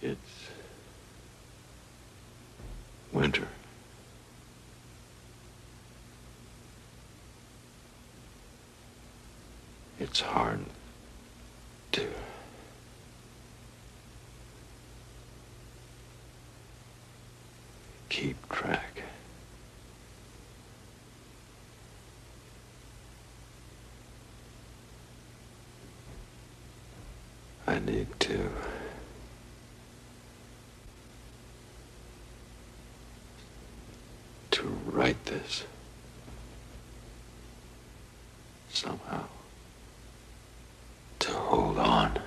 It's winter. It's hard to keep track. I need to write this somehow, to hold on.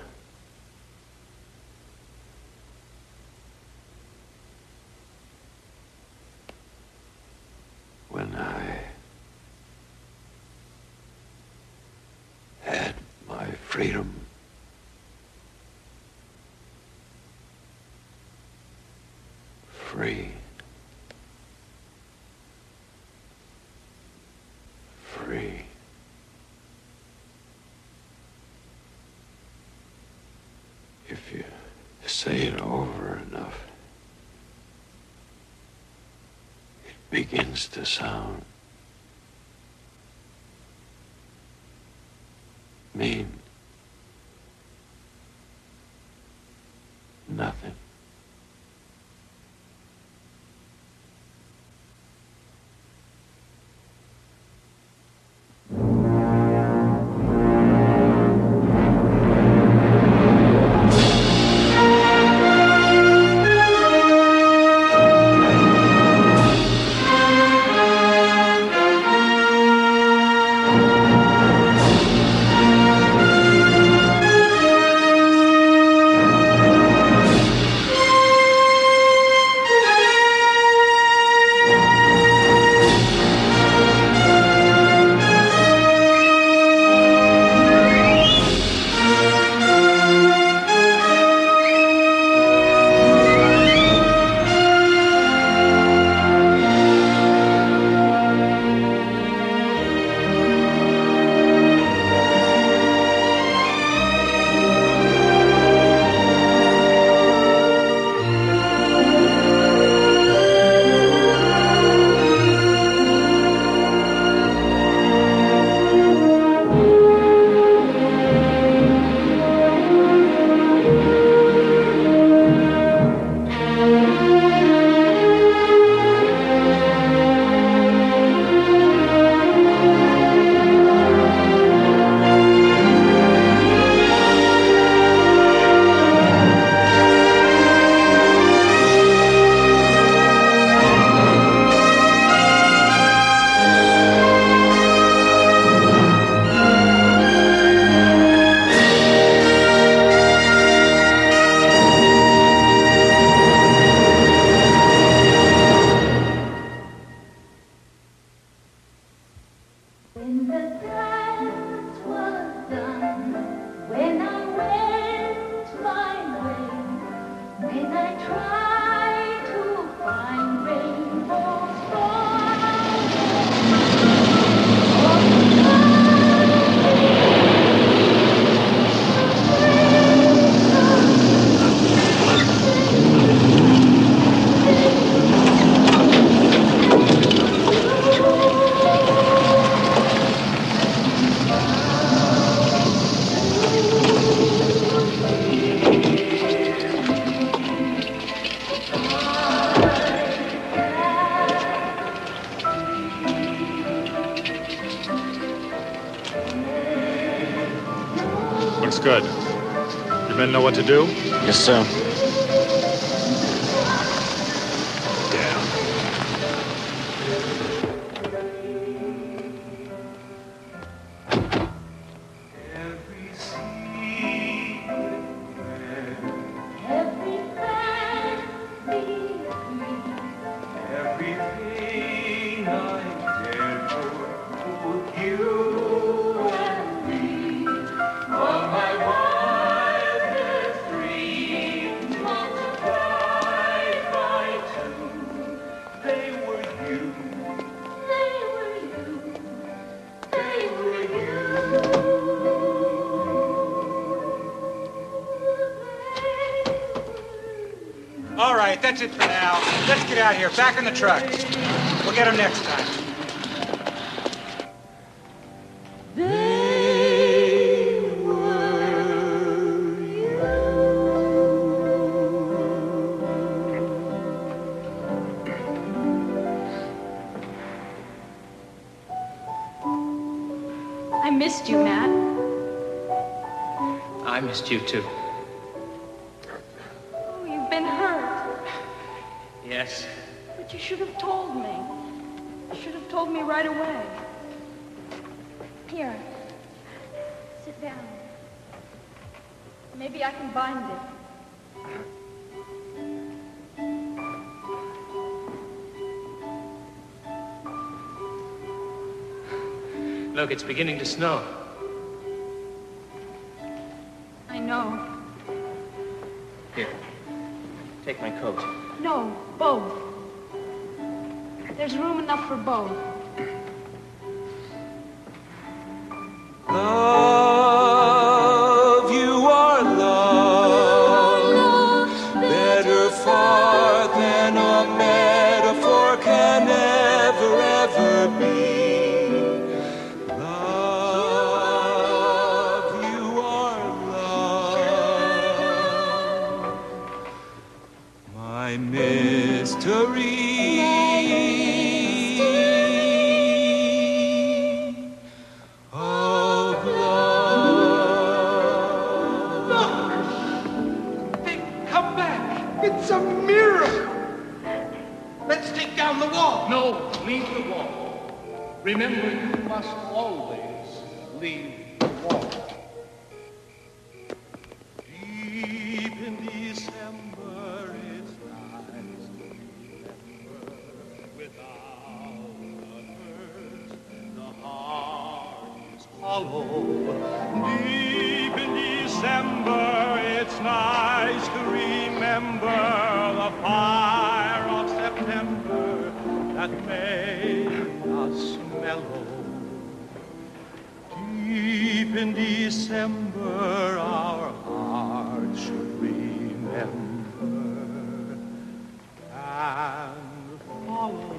When I had my freedom, free. If you say it over enough, it begins to sound mean nothing. Good. You men know what to do? Yes, sir. All right, that's it for now. Let's get out of here. Back in the truck. We'll get them next time. They were you. I missed you, Matt. I missed you too. Oh, you've been hurt. Yes. But you should have told me. You should have told me right away. Here. Sit down. Maybe I can bind it. Look, it's beginning to snow. I know. Here, take my coat. No, both. There's room enough for both. Love, you are love, better far than a metaphor can ever, ever be. Love, you are love, my mystery. It's a miracle. Let's take down the wall. No, leave the wall. Remember, you must always leave the wall. Deep in December, it's nice to remember. Without a hurt, the heart is hollow. Deep in December, it's nice to remember the fire of September that made us mellow. Deep in December, our hearts should remember and follow.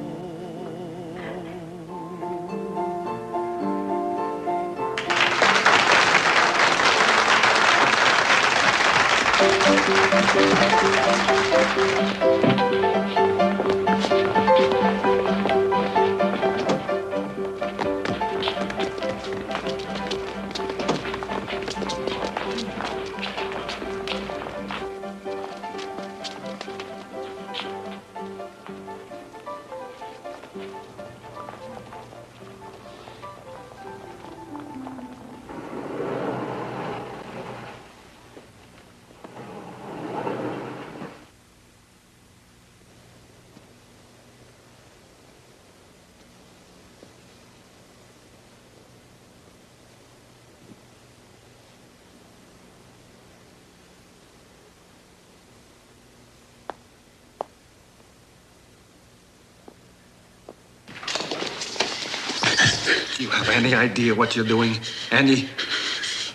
Do you have any idea what you're doing? Any?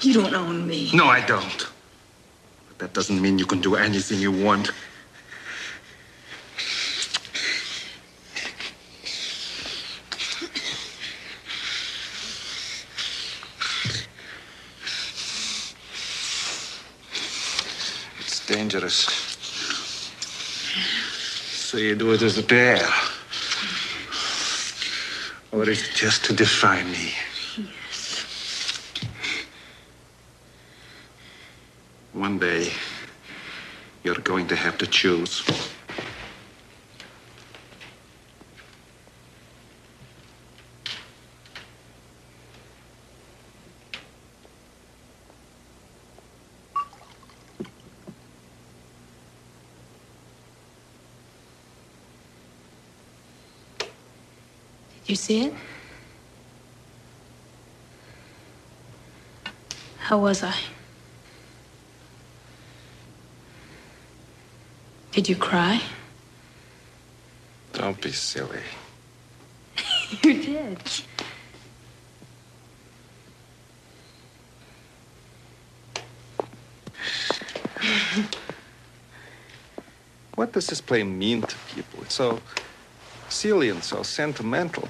You don't own me. No, I don't. But that doesn't mean you can do anything you want. It's dangerous. So you do it as a dare. Or is it just to defy me? Yes. One day, you're going to have to choose. You see it? How was I? Did you cry? Don't be silly. You did. What does this play mean to people? It's so silly and so sentimental.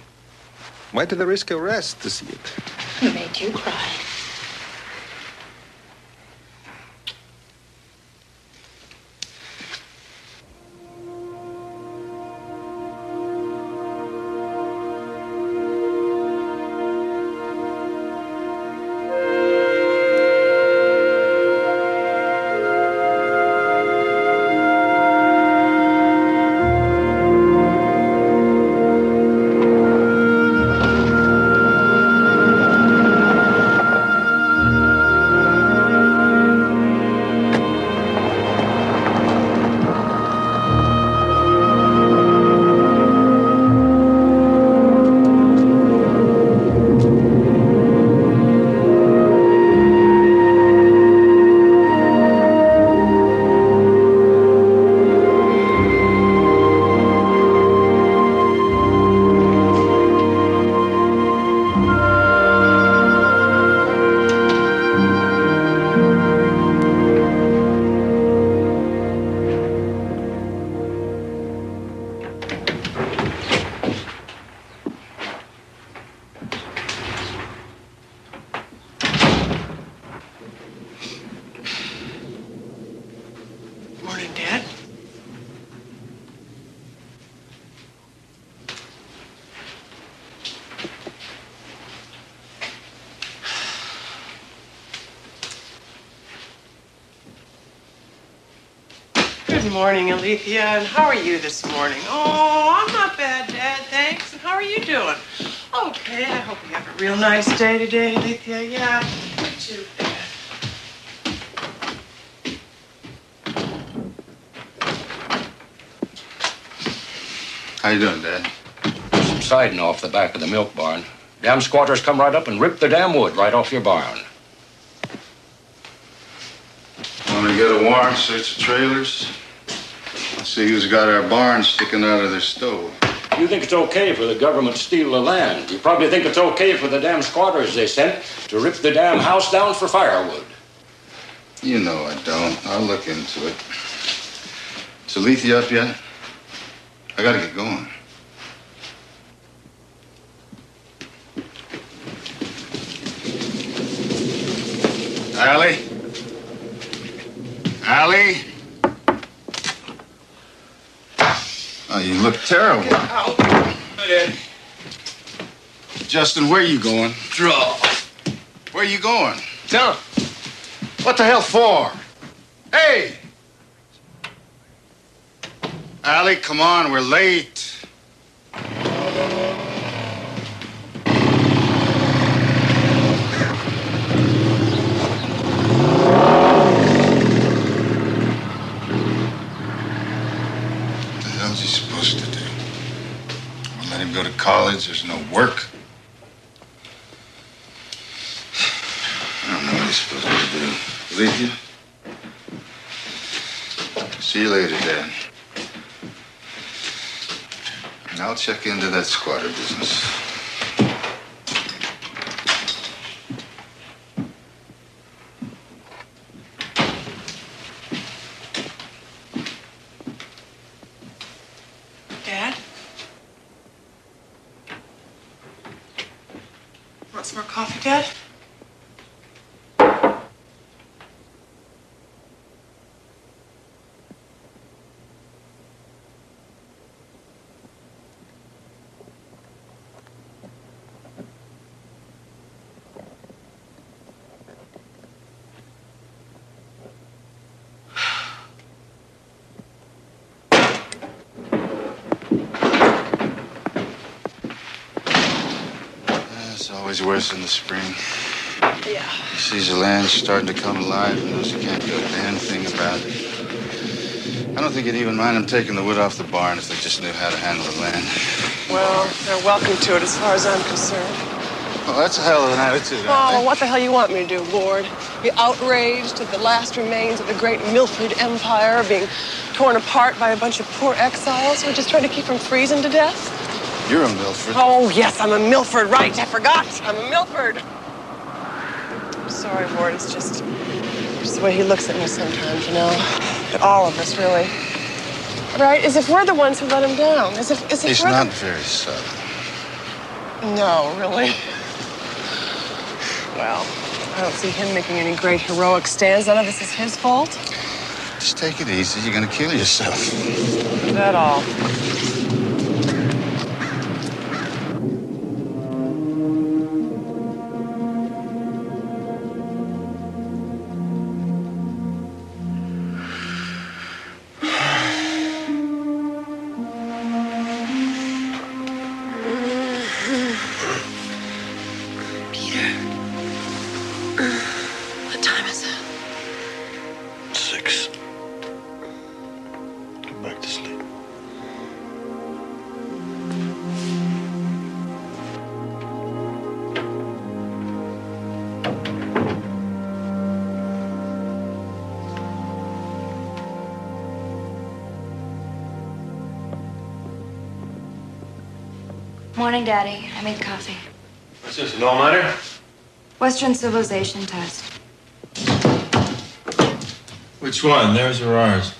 Why do they risk arrest to see it? Who made you cry? Good morning, Alethea, and how are you this morning? Oh, I'm not bad, Dad, thanks. And how are you doing? Okay, I hope you have a real nice day today, Alethea. Yeah, you too, Dad. How you doing, Dad? Some siding off the back of the milk barn. Damn squatters come right up and rip the damn wood right off your barn. Want to get a warrant, search the trailers? See who's got our barn sticking out of their stove. You think it's okay for the government to steal the land. You probably think it's okay for the damn squatters they sent to rip the damn house down for firewood. You know I don't. I'll look into it. Is Alethea up yet? I gotta get going. Allie? Allie? Oh, you look terrible. Justin, where are you going? Draw. Where are you going? Tell him. What the hell for? Hey! Allie, come on, we're late. Go to college, there's no work. I don't know what he's supposed to do. Alethea? See you later, Dad. And I'll check into that squatter business. Dad? Want some more coffee, Dad? It's always worse in the spring. Yeah. He sees the land starting to come alive and knows he can't do a damn thing about it. I don't think he'd even mind him taking the wood off the barn if they just knew how to handle the land. Well, they're welcome to it as far as I'm concerned. Well, that's a hell of an attitude, Oh, aren't well, what the hell you want me to do, Lord? Be outraged at the last remains of the great Milford Empire being torn apart by a bunch of poor exiles who are just trying to keep from freezing to death? You're a Milford. Oh, yes, I'm a Milford, right. I forgot. I'm a Milford. I'm sorry, Ward. It's just the way he looks at me sometimes, you know. At all of us, really. Right? As if we're the ones who let him down. As if He's we're not very subtle. No, really. Well, I don't see him making any great heroic stands. None of this is his fault. Just take it easy. You're going to kill yourself. Is that all? Morning, Daddy. I made coffee. What's this, an all-nighter? Western civilization test. Which one, theirs or ours?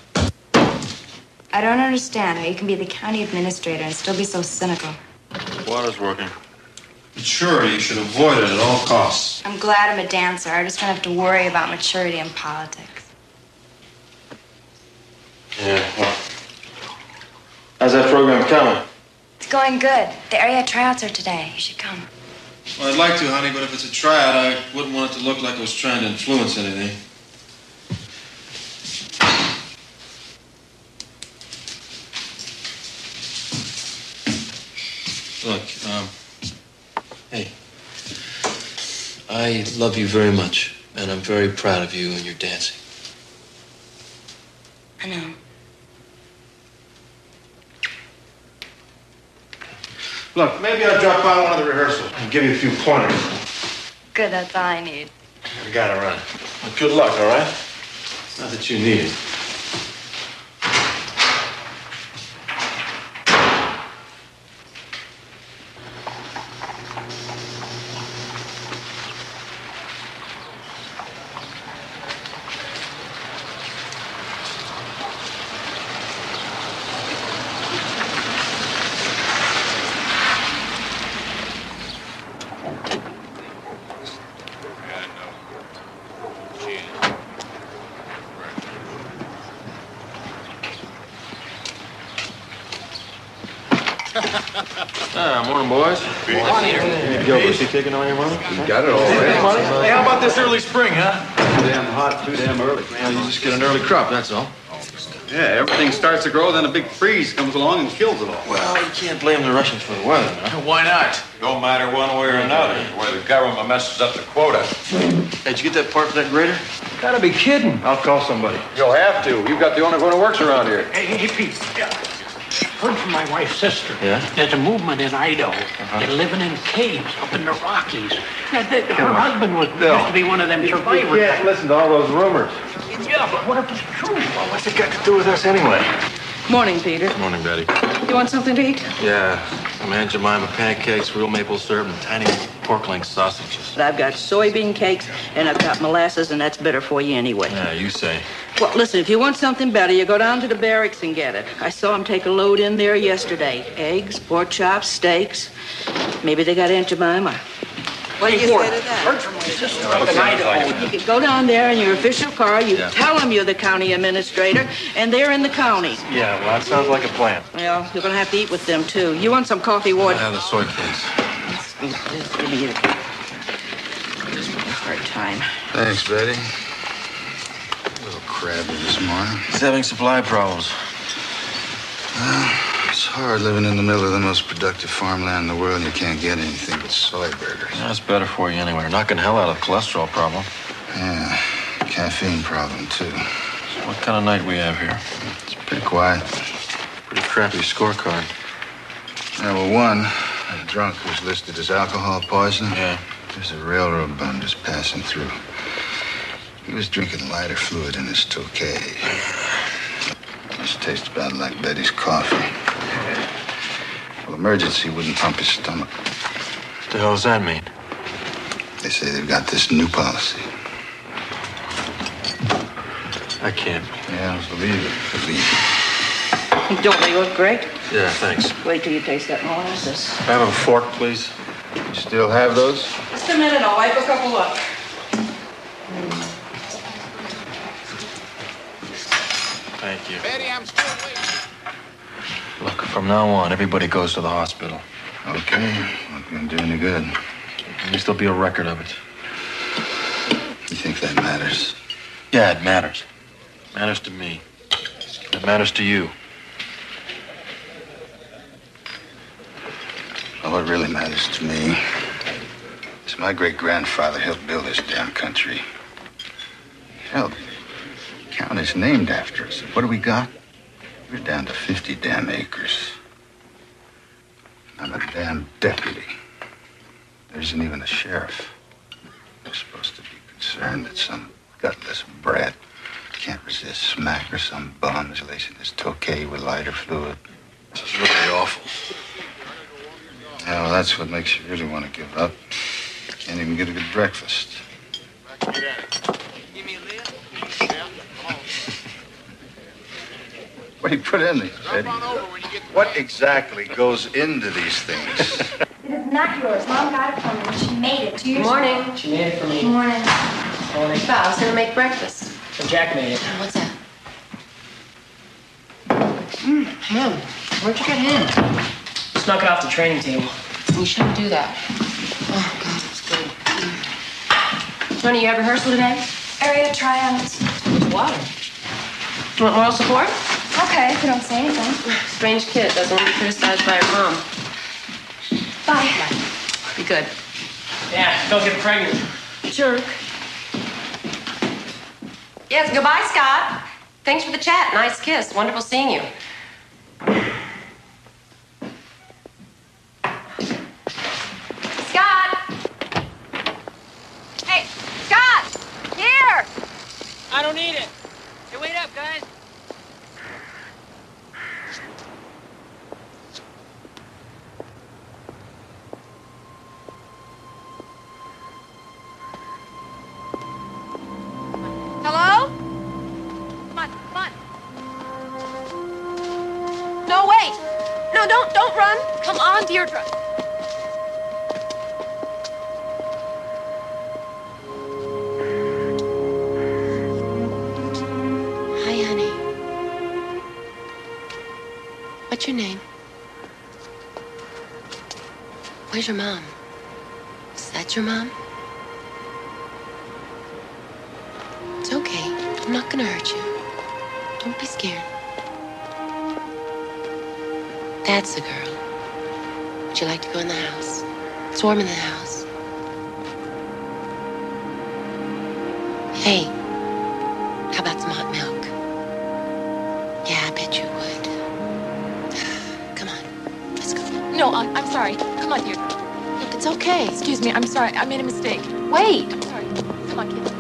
I don't understand how you can be the county administrator and still be so cynical. Water's working. Maturity, you should avoid it at all costs. I'm glad I'm a dancer. I just don't have to worry about maturity in politics. Yeah, well. How's that program coming? It's going good. The area tryouts are today. You should come. Well, I'd like to, honey, but if it's a tryout, I wouldn't want it to look like I was trying to influence anything. Look, hey, I love you very much, and I'm very proud of you and your dancing. I know. Look, maybe I'll drop by one of the rehearsals and give you a few pointers. Good, that's all I need. I gotta run. Well, good luck, all right? Not that you need it. Morning, boys. Morning. Hey, Gilbert, is he taking all your money? You got it all right. Hey, how about this early spring, huh? Too damn hot, too damn early. Well, you just get an early crop, that's all. Yeah, everything starts to grow, then a big freeze comes along and kills it all. Well, you can't blame the Russians for the weather, no? Why not? Don't matter one way or another. Where the government messes up the quota. Hey, did you get that part for that grader? Gotta be kidding. I'll call somebody. You'll have to. You've got the only one who works around here. Hey, Pete. Heard from my wife's sister. Yeah? There's a movement in Idaho. They're living in caves up in the Rockies. Her husband used to be one of them survivors. You can't listen to all those rumors. Yeah, but what if it's true? Well, what's it got to do with us anyway? Morning, Peter. Morning, Betty. You want something to eat? Yeah, some Aunt Jemima pancakes, real maple syrup, and tiny pork link sausages. I've got soybean cakes, and I've got molasses, and that's better for you anyway. Yeah, you say. Well, listen, if you want something better, you go down to the barracks and get it. I saw him take a load in there yesterday. Eggs, pork chops, steaks. Maybe they got Aunt Jemima. What do you say to that? Heard from my sister up in Idaho. You can go down there in your official car, you tell them you're the county administrator, and they're in the county. Yeah, well, that sounds like a plan. Well, you're going to have to eat with them, too. You want some coffee, Ward? I'll have the soy, please. Give me a hard time. Thanks, Betty. A little crabby this morning. He's having supply problems. Well, it's hard living in the middle of the most productive farmland in the world and you can't get anything but soy burgers. That's better for you anyway. You're knocking hell out of the cholesterol problem. Yeah, caffeine problem, too. So what kind of night we have here? It's pretty quiet. Pretty crappy scorecard. Yeah, well, one, a drunk who's listed as alcohol poisoning. Yeah. There's a railroad bum just passing through. He was drinking lighter fluid in his Tokay. This tastes about like Betty's coffee. Well, emergency wouldn't pump his stomach. What the hell does that mean? They say they've got this new policy. I can't. Yeah, believe it. Believe it. Don't they look great? Yeah, thanks. Wait till you taste that molasses. Can I have a fork, please? You still have those? Just a minute, I'll wipe a couple up. Thank you. Betty, I'm still waiting. Look, from now on, everybody goes to the hospital. Okay. Not gonna do any good. At least there'll be a record of it. You think that matters? Yeah, it matters. It matters to me. It matters to you. Well, what really matters to me is my great-grandfather helped build this damn country. Hell, the county's named after us. What do we got? We're down to 50 damn acres. I'm a damn deputy. There isn't even a sheriff. We're supposed to be concerned that some gutless brat can't resist smack or some bum is lacing his tokay with lighter fluid. This is really awful. Yeah, well, that's what makes you really want to give up. Can't even get a good breakfast. What do you put in these, Betty? What exactly goes into these things? It is not yours. Mom got it from me. She made it 2 years Good morning. ago. She made it for me. Good morning. Morning. I was gonna make breakfast. So Jack made it. What's that? Mom, where'd you get him? Snuck it off the training table. You shouldn't do that. Oh, God, it's good. Honey, you have rehearsal today? Area tryouts. What? You want moral support? Okay, if you don't say anything. Strange kid. Doesn't want to be criticized by her mom. Bye. Be good. Yeah, don't get pregnant. Jerk. Yes, goodbye, Scott. Thanks for the chat. Nice kiss. Wonderful seeing you. Scott! Hey, Scott! Here! I don't need it. Hey, wait up, guys. Hello? Come on, come on. No, wait. No, don't run. Come on, Deirdre. Hi, honey. What's your name? Where's your mom? Is that your mom? It's okay. I'm not gonna hurt you. Don't be scared. That's the girl. Would you like to go in the house? It's warm in the house. Hey, how about some hot milk? Yeah, I bet you would. Come on, let's go. No, I'm sorry. Come on, dear. Look, it's okay. Excuse me, I'm sorry. I made a mistake. Wait. I'm sorry. Come on, kid.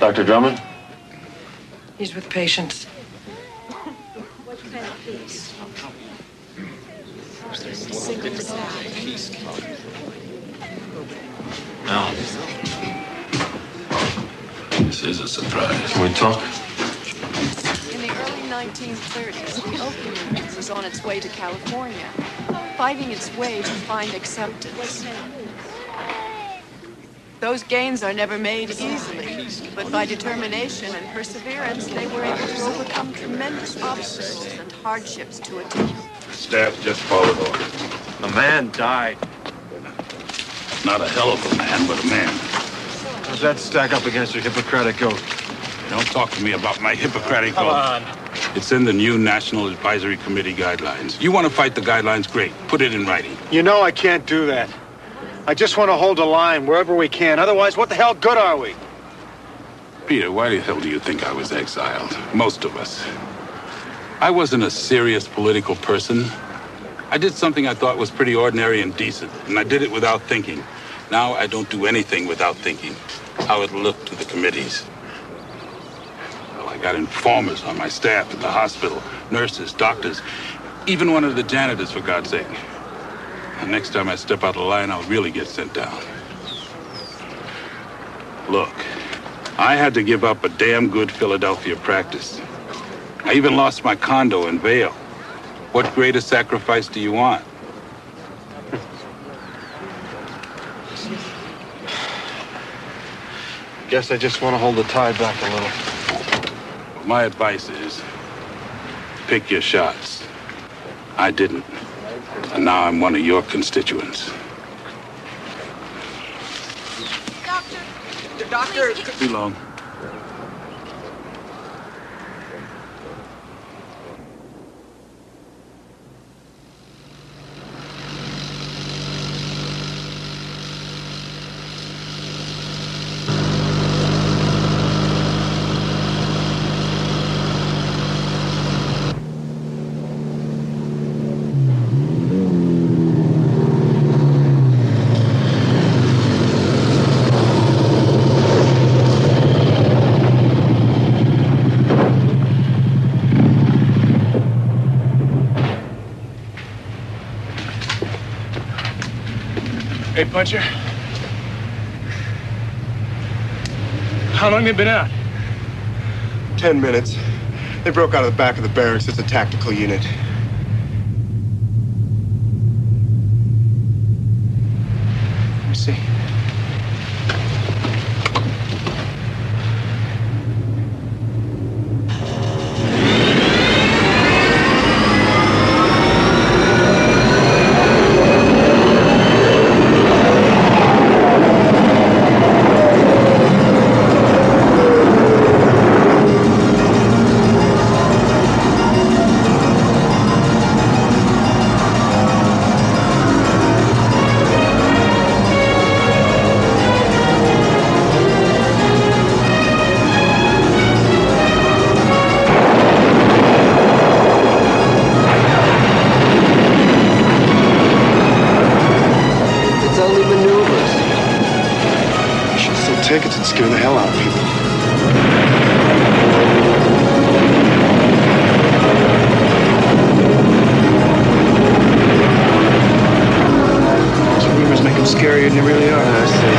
Dr. Drummond? He's with patients. No. This is a surprise. Can we talk? In the early 1930s, the opium movement was on its way to California, fighting its way to find acceptance. Those gains are never made easily, but by determination and perseverance, they were able to overcome tremendous obstacles and hardships to attain. Staff just followed orders. The man died. Not a hell of a man, but a man. How's that stack up against your Hippocratic oath? Don't talk to me about my Hippocratic Come oath. on. It's in the new National Advisory Committee guidelines. You want to fight the guidelines? Great. Put it in writing. You know I can't do that. I just want to hold the line wherever we can. Otherwise, what the hell good are we? Peter, why the hell do you think I was exiled? Most of us. I wasn't a serious political person. I did something I thought was pretty ordinary and decent, and I did it without thinking. Now I don't do anything without thinking. How it looked to the committees. Well, I got informers on my staff at the hospital, nurses, doctors, even one of the janitors, for God's sake. And next time I step out of line, I'll really get sent down. Look, I had to give up a damn good Philadelphia practice. I even lost my condo in Vail. What greater sacrifice do you want? Guess I just want to hold the tide back a little. My advice is, pick your shots. I didn't. And now I'm one of your constituents. Doctor. Too long. Hey, Puncher. How long have they been out? 10 minutes. They broke out of the back of the barracks. It's a tactical unit. Let me see. Tickets and scare the hell out of people. Those rumors make them scarier than they really are. I see.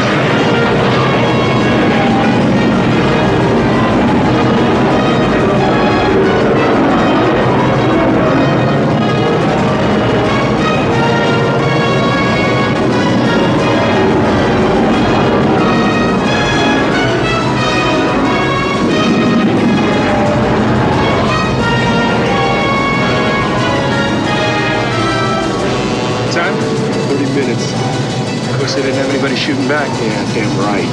They didn't have anybody shooting back. Yeah, damn right.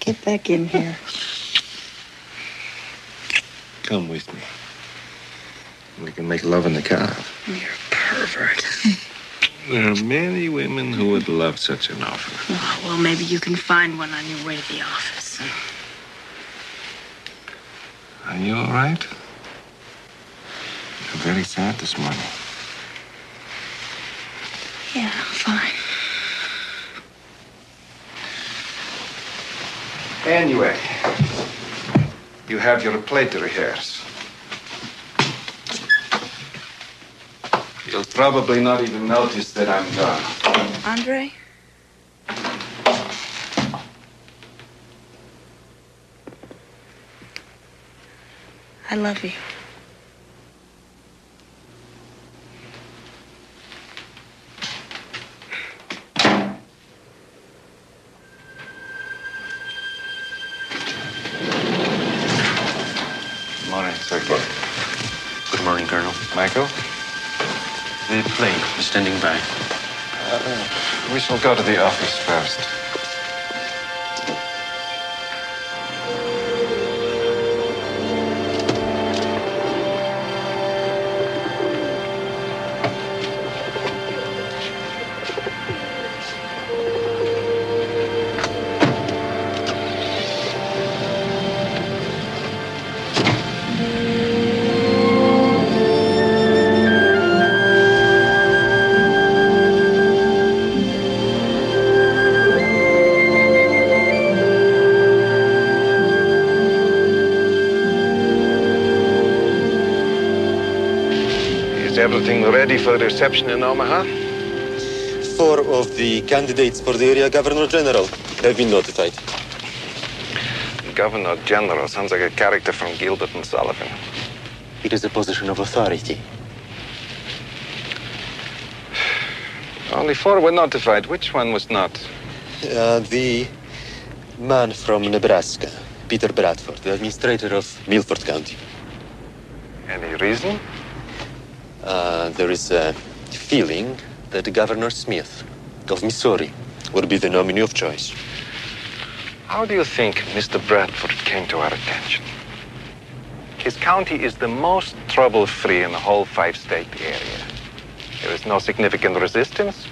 Get back in here. Come with me. We can make love in the car. You're a pervert. There are many women who would love such an offer. Oh, well, maybe you can find one on your way to the office. Are you all right? You're very sad this morning. Yeah, I'm fine. Anyway, you have your play to rehearse. You'll probably not even notice that I'm gone. Andre? I love you. Good morning, Sergei. Good morning, Colonel. Michael? The plane is standing by. We shall go to the office first. Everything ready for the reception in Omaha? 4 of the candidates for the area governor general have been notified. Governor General sounds like a character from Gilbert and Sullivan. It is a position of authority. Only 4 were notified. Which one was not? The man from Nebraska, Peter Bradford, the administrator of Milford County. Any reason? There is a feeling that Governor Smith of Missouri would be the nominee of choice. How do you think Mr. Bradford came to our attention? His county is the most trouble-free in the whole 5-state area. There is no significant resistance.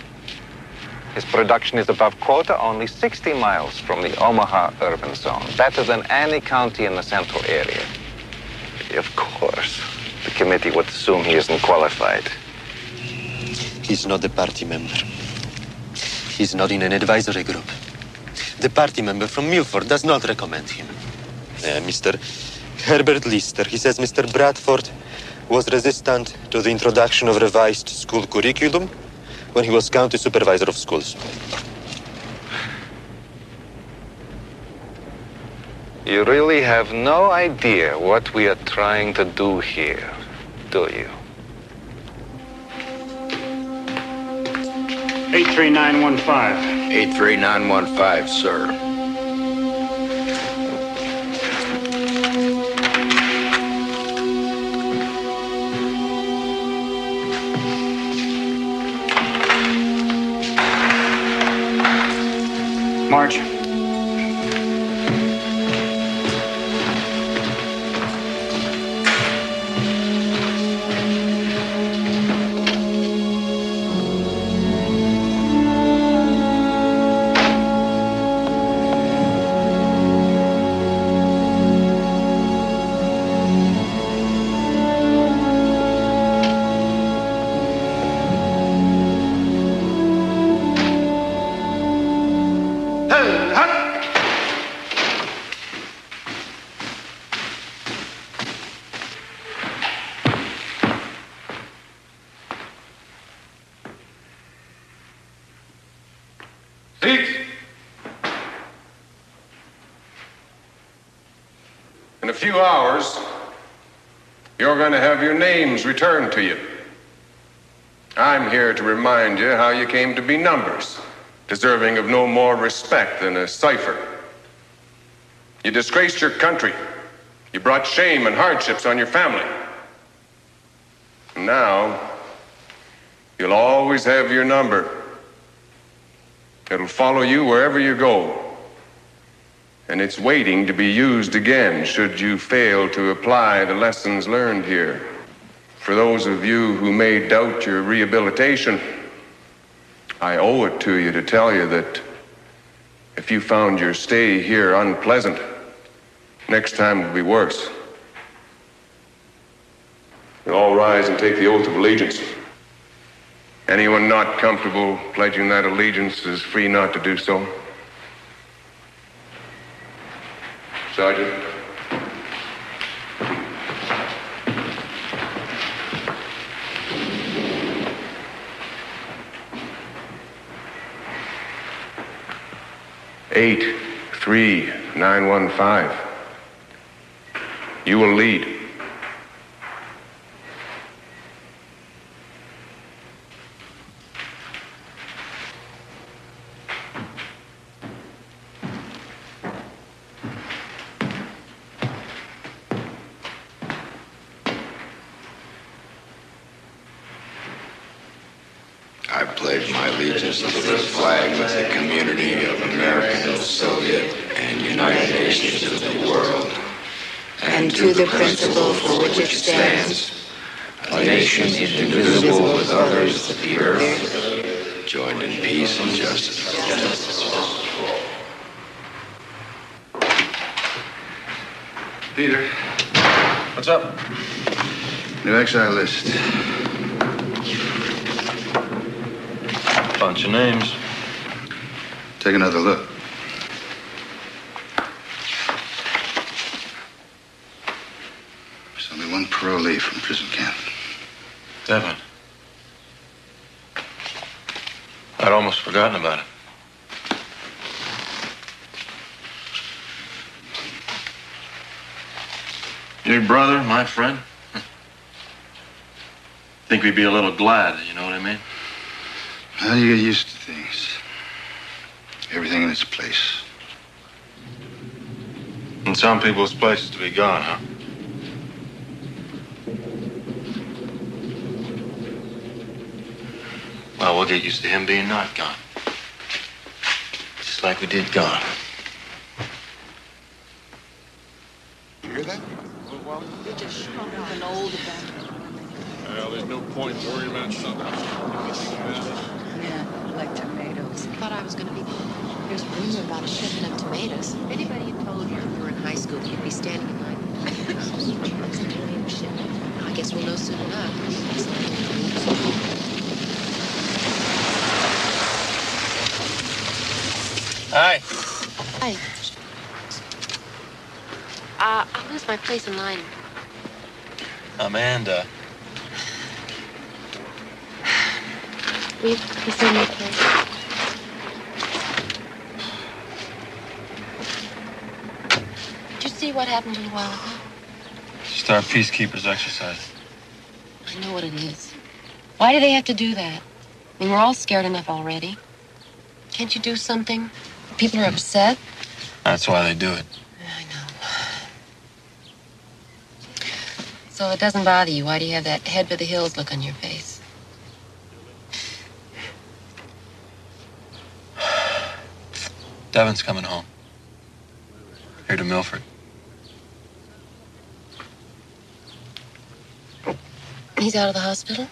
His production is above quota, only 60 miles from the Omaha urban zone, better than any county in the central area. Of course, the committee would assume he isn't qualified. He's not a party member. He's not in an advisory group. The party member from Milford does not recommend him. Mr. Herbert Lister, he says Mr. Bradford was resistant to the introduction of revised school curriculum when he was county supervisor of schools. You really have no idea what we are trying to do here, do you? 83915. 83915, sir. March. In a few hours, you're going to have your names returned to you. I'm here to remind you how you came to be numbers, deserving of no more respect than a cipher. You disgraced your country. You brought shame and hardships on your family. And now, you'll always have your number. It'll follow you wherever you go. And it's waiting to be used again should you fail to apply the lessons learned here. For those of you who may doubt your rehabilitation, I owe it to you to tell you that if you found your stay here unpleasant, next time will be worse. You'll all rise and take the oath of allegiance. Anyone not comfortable pledging that allegiance is free not to do so. Sergeant. Eight, 3, 915. You will lead. I pledge my allegiance to the flag of the community of American, Soviet, and United Nations of the world, and to the principle for which it stands, a nation indivisible with others of the earth, joined in peace and justice. Peter. What's up? New exile list. Bunch of names. Take another look. There's only one parolee from prison camp. Devin. I'd almost forgotten about it. Your brother, my friend. Think we'd be a little glad, you know what I mean? How do you get used to things? Everything in its place. In some people's places to be gone, huh? Well, we'll get used to him being not gone. Just like we did gone. You hear that? You're just shrunk up and old about it. Well, there's no point worrying about something. Yeah, like tomatoes. I thought I was going to be... There's a rumor about a shipment of tomatoes. If anybody had told you you were in high school, you'd be standing in line. I guess we'll know soon enough. Hi. Hi. I'll lose my place in line. Amanda. We've seen your place. Did you see what happened a little while ago? Just our peacekeepers exercise. I know what it is. Why do they have to do that? I mean, we're all scared enough already. Can't you do something? People are upset. That's why they do it. I know. So it doesn't bother you. Why do you have that head for the hills look on your face? Devin's coming home. Here to Milford. He's out of the hospital?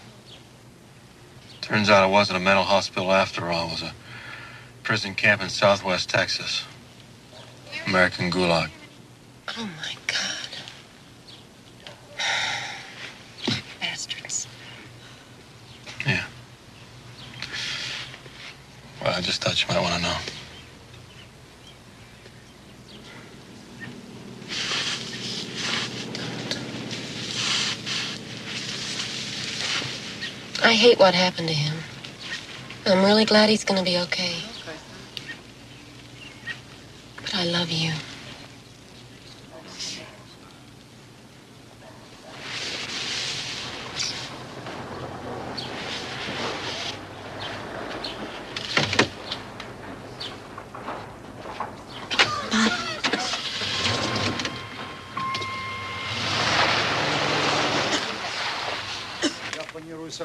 Turns out it wasn't a mental hospital after all. It was a prison camp in southwest Texas. American gulag. Oh, my God. Bastards. Yeah. Well, I just thought you might want to know. I hate what happened to him. I'm really glad he's going to be okay. But I love you.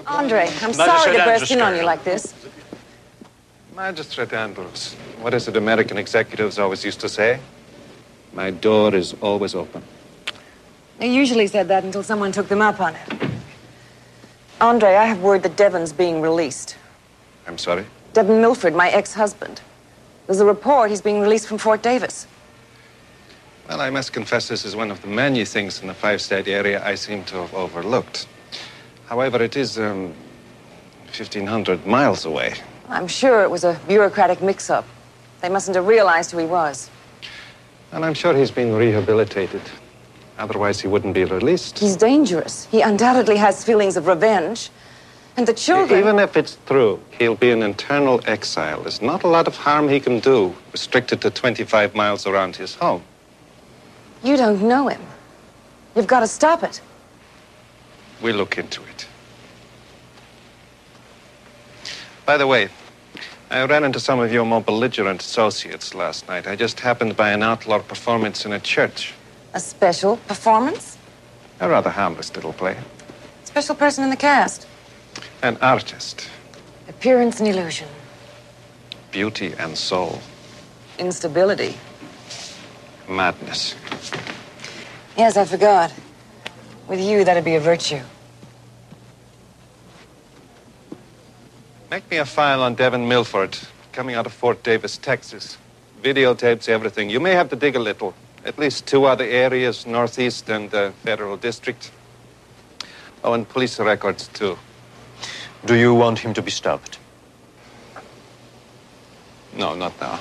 Andre, I'm sorry to burst in on you like this. Magistrate Andrews, what is it American executives always used to say? My door is always open. They usually said that until someone took them up on it. Andre, I have word that Devon's being released. I'm sorry? Devin Milford, my ex-husband. There's a report he's being released from Fort Davis. Well, I must confess this is one of the many things in the five-state area I seem to have overlooked. However, it is 1,500 miles away. I'm sure it was a bureaucratic mix-up. They mustn't have realized who he was. And I'm sure he's been rehabilitated. Otherwise, he wouldn't be released. He's dangerous. He undoubtedly has feelings of revenge. And the children... Even if it's true, he'll be in internal exile. There's not a lot of harm he can do, restricted to 25 miles around his home. You don't know him. You've got to stop it. We'll look into it. By the way, I ran into some of your more belligerent associates last night. I just happened by an outlaw performance in a church. A special performance? A rather harmless little play. Special person in the cast? An artist. Appearance and illusion. Beauty and soul. Instability. Madness. Yes, I forgot. With you, that'd be a virtue. Make me a file on Devin Milford, coming out of Fort Davis, Texas. Videotapes everything. You may have to dig a little. At least 2 other areas, Northeast and the Federal District. Oh, and police records, too. Do you want him to be stopped? No, not now.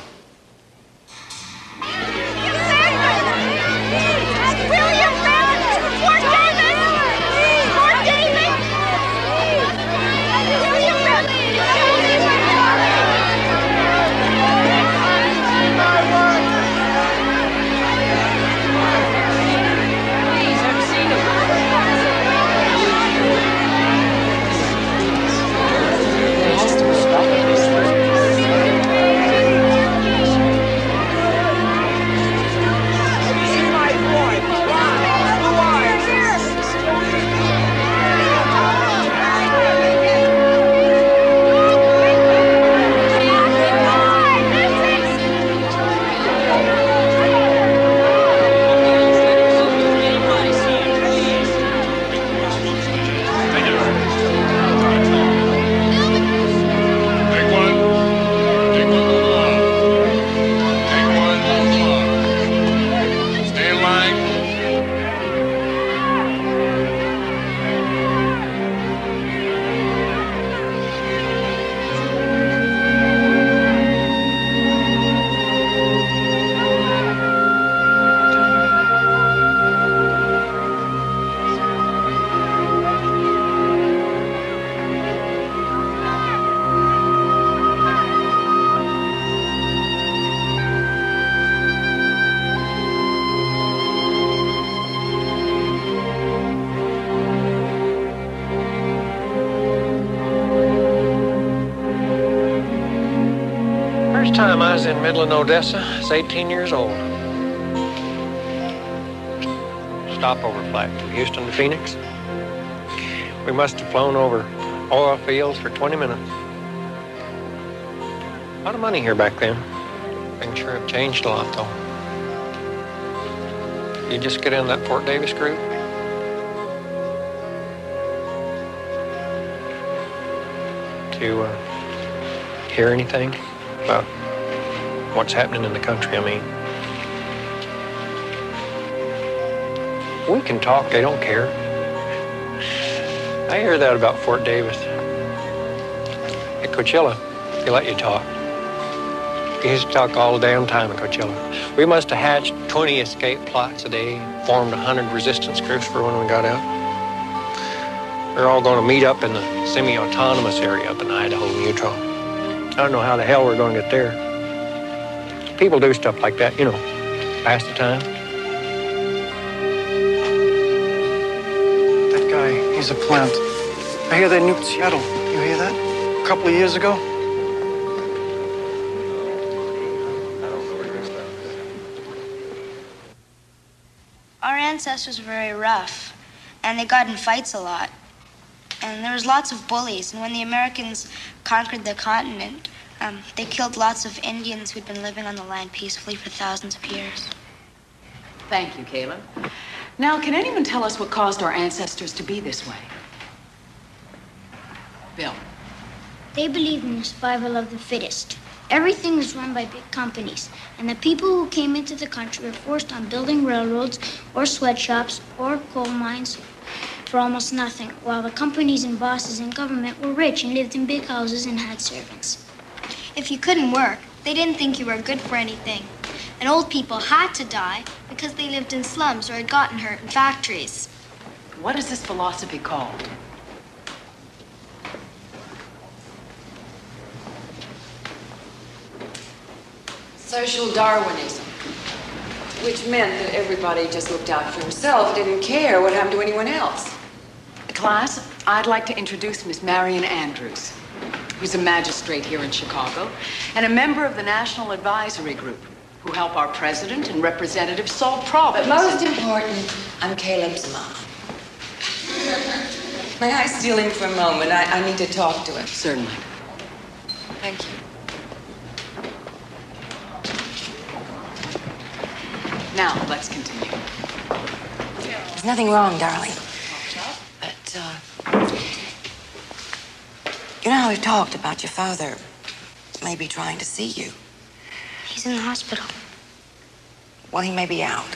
Time I was in Midland, Odessa, I was 18 years old. Stopover flight from Houston to Phoenix. We must have flown over oil fields for 20 minutes. A lot of money here back then. Things sure have changed a lot, though. You just get in that Fort Davis group. To hear anything about what's happening in the country, I mean. We can talk, they don't care. I hear that about Fort Davis. At Coachella, they let you talk. We used to talk all the damn time at Coachella. We must have hatched 20 escape plots a day, formed 100 resistance groups for when we got out. We're all going to meet up in the semi-autonomous area up in Idaho and Utah. I don't know how the hell we're going to get there. People do stuff like that, you know, pass the time. That guy, he's a plant. I hear they nuked Seattle. You hear that? A couple of years ago? Our ancestors were very rough, and they got in fights a lot. And there was lots of bullies, and when the Americans conquered the continent, they killed lots of Indians who'd been living on the land peacefully for thousands of years. Thank you, Caleb. Now, can anyone tell us what caused our ancestors to be this way? Bill. They believed in the survival of the fittest. Everything is run by big companies, and the people who came into the country were forced on building railroads or sweatshops or coal mines for almost nothing, while the companies and bosses in government were rich and lived in big houses and had servants. If you couldn't work, they didn't think you were good for anything. And old people had to die because they lived in slums or had gotten hurt in factories. What is this philosophy called? Social Darwinism, which meant that everybody just looked out for himself, didn't care what happened to anyone else. Class, I'd like to introduce Miss Marion Andrews, who's a magistrate here in Chicago and a member of the National Advisory Group, who help our president and representatives solve problems. But most important, I'm Caleb's mom. May I steal him for a moment? I need to talk to him. Certainly. Thank you. Now, let's continue. There's nothing wrong, darling. But, you know how we've talked about your father maybe trying to see you? He's in the hospital. Well, he may be out.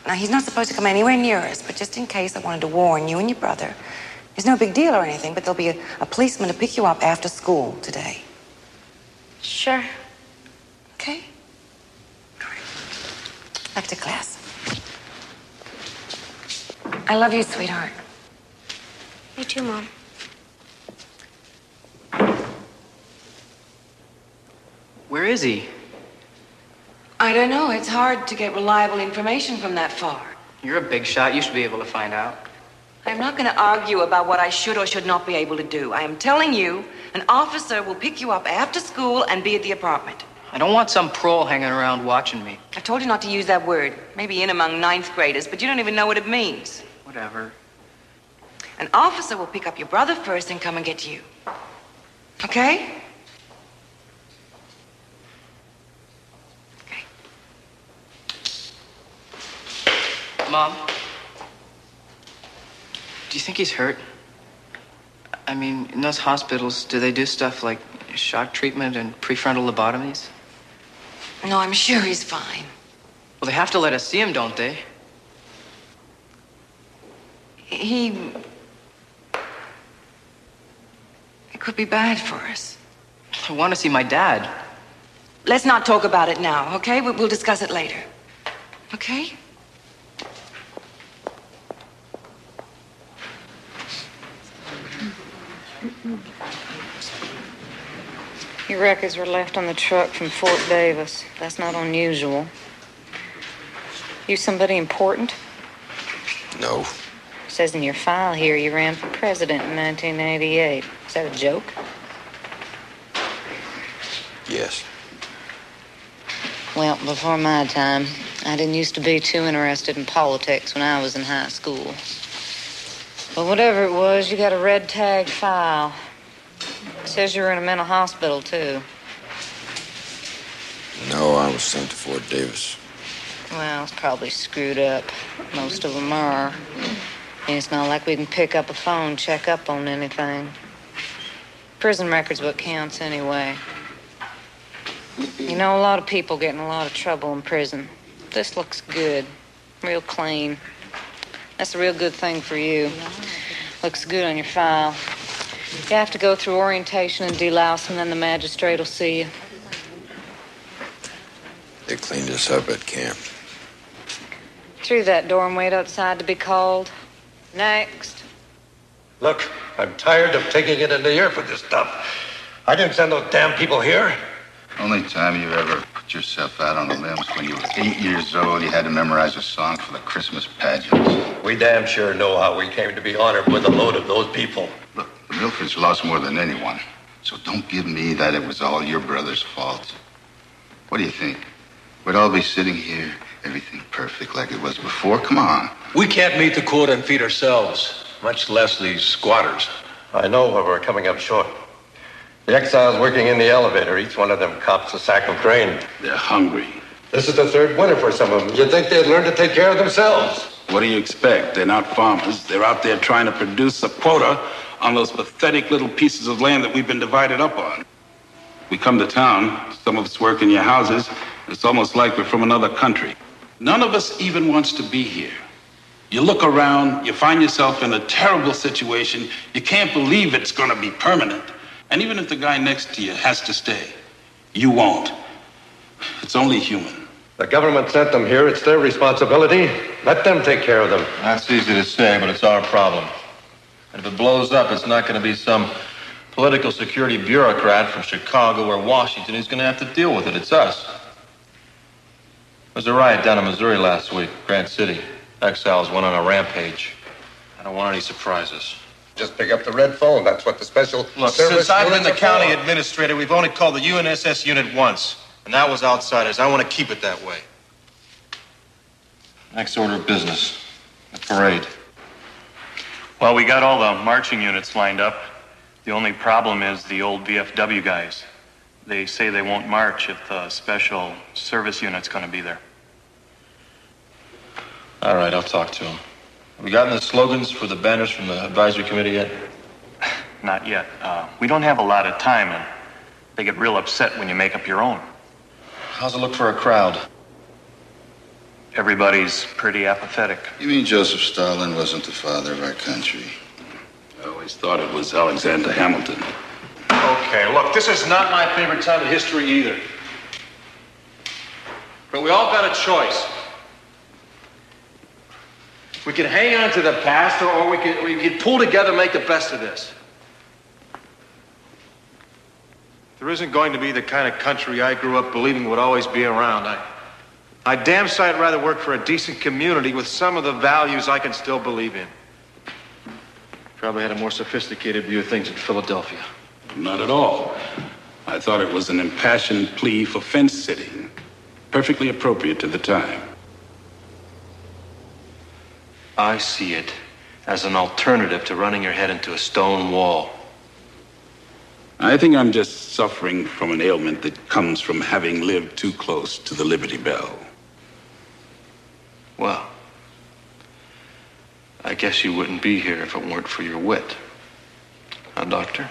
Now, he's not supposed to come anywhere near us, but just in case, I wanted to warn you and your brother. It's no big deal or anything, but there'll be a policeman to pick you up after school today. Sure. Okay? All right. Back to class. I love you, sweetheart. Me too, Mom. Where is he? I don't know. It's hard to get reliable information from that far. You're a big shot. You should be able to find out. I'm not going to argue about what I should or should not be able to do. I am telling you, an officer will pick you up after school and be at the apartment. I don't want some prole hanging around watching me. I told you not to use that word. Maybe in among ninth graders, but you don't even know what it means. Whatever. An officer will pick up your brother first and come and get you. Okay? Mom, do you think he's hurt? I mean, in those hospitals, do they do stuff like shock treatment and prefrontal lobotomies? No, I'm sure he's fine. Well, they have to let us see him, don't they? It could be bad for us. I want to see my dad. Let's not talk about it now, okay? We'll discuss it later. Okay? Your records were left on the truck from Fort Davis. That's not unusual. You somebody important? No. It says in your file here you ran for president in 1988. Is that a joke? Yes. Well, before my time, I didn't used to be too interested in politics when I was in high school. But whatever it was, you got a red tag file. It says you were in a mental hospital, too. No, I was sent to Fort Davis. Well, it's probably screwed up. Most of them are. And it's not like we can pick up a phone, check up on anything. Prison record's what counts anyway. You know, a lot of people get in a lot of trouble in prison. This looks good. Real clean. That's a real good thing for you. Looks good on your file. You have to go through orientation and delouse, and then the magistrate will see you. They cleaned us up at camp. Through that door and wait outside to be called. Next. Look, I'm tired of taking it in the ear for this stuff. I didn't send those damn people here. Only time you ever put yourself out on a limb was when you were 8 years old. You had to memorize a song for the Christmas pageants. We damn sure know how we came to be honored with a load of those people. Look, the Milfords lost more than anyone. So don't give me that it was all your brother's fault. What do you think? We'd all be sitting here, everything perfect like it was before? Come on. We can't meet the quota and feed ourselves, much less these squatters. I know where we're coming up short. The exiles working in the elevator, each one of them cops a sack of grain. They're hungry. This is the third winter for some of them. You'd think they'd learn to take care of themselves. What do you expect? They're not farmers. They're out there trying to produce a quota on those pathetic little pieces of land that we've been divided up on. We come to town, some of us work in your houses. It's almost like we're from another country. None of us even wants to be here. You look around, you find yourself in a terrible situation. You can't believe it's going to be permanent. And even if the guy next to you has to stay, you won't. It's only human. The government sent them here. It's their responsibility. Let them take care of them. That's easy to say, but it's our problem. And if it blows up, it's not going to be some political security bureaucrat from Chicago or Washington who's going to have to deal with it. It's us. There was a riot down in Missouri last week, Grant City. Exiles went on a rampage. I don't want any surprises. Just pick up the red phone. That's what the special Look, since I've been the county administrator, we've only called the UNSS unit once, and that was outsiders. I want to keep it that way. Next order of business, the parade. Well, we got all the marching units lined up. The only problem is the old VFW guys. They say they won't march if the special service unit's going to be there. All right, I'll talk to them. Have we gotten the slogans for the banners from the advisory committee yet? Not yet. We don't have a lot of time, and they get real upset when you make up your own. How's it look for a crowd? Everybody's pretty apathetic. You mean Joseph Stalin wasn't the father of our country? I always thought it was Alexander Hamilton. Okay, look, this is not my favorite time in history either. But we all got a choice. We can hang on to the past, or we can pull together and make the best of this. There isn't going to be the kind of country I grew up believing would always be around. I damn sight rather work for a decent community with some of the values I can still believe in. Probably had a more sophisticated view of things in Philadelphia. Not at all. I thought it was an impassioned plea for fence sitting. Perfectly appropriate to the time. I see it as an alternative to running your head into a stone wall. I think I'm just suffering from an ailment that comes from having lived too close to the Liberty Bell. Well, I guess you wouldn't be here if it weren't for your wit. Huh, Doctor?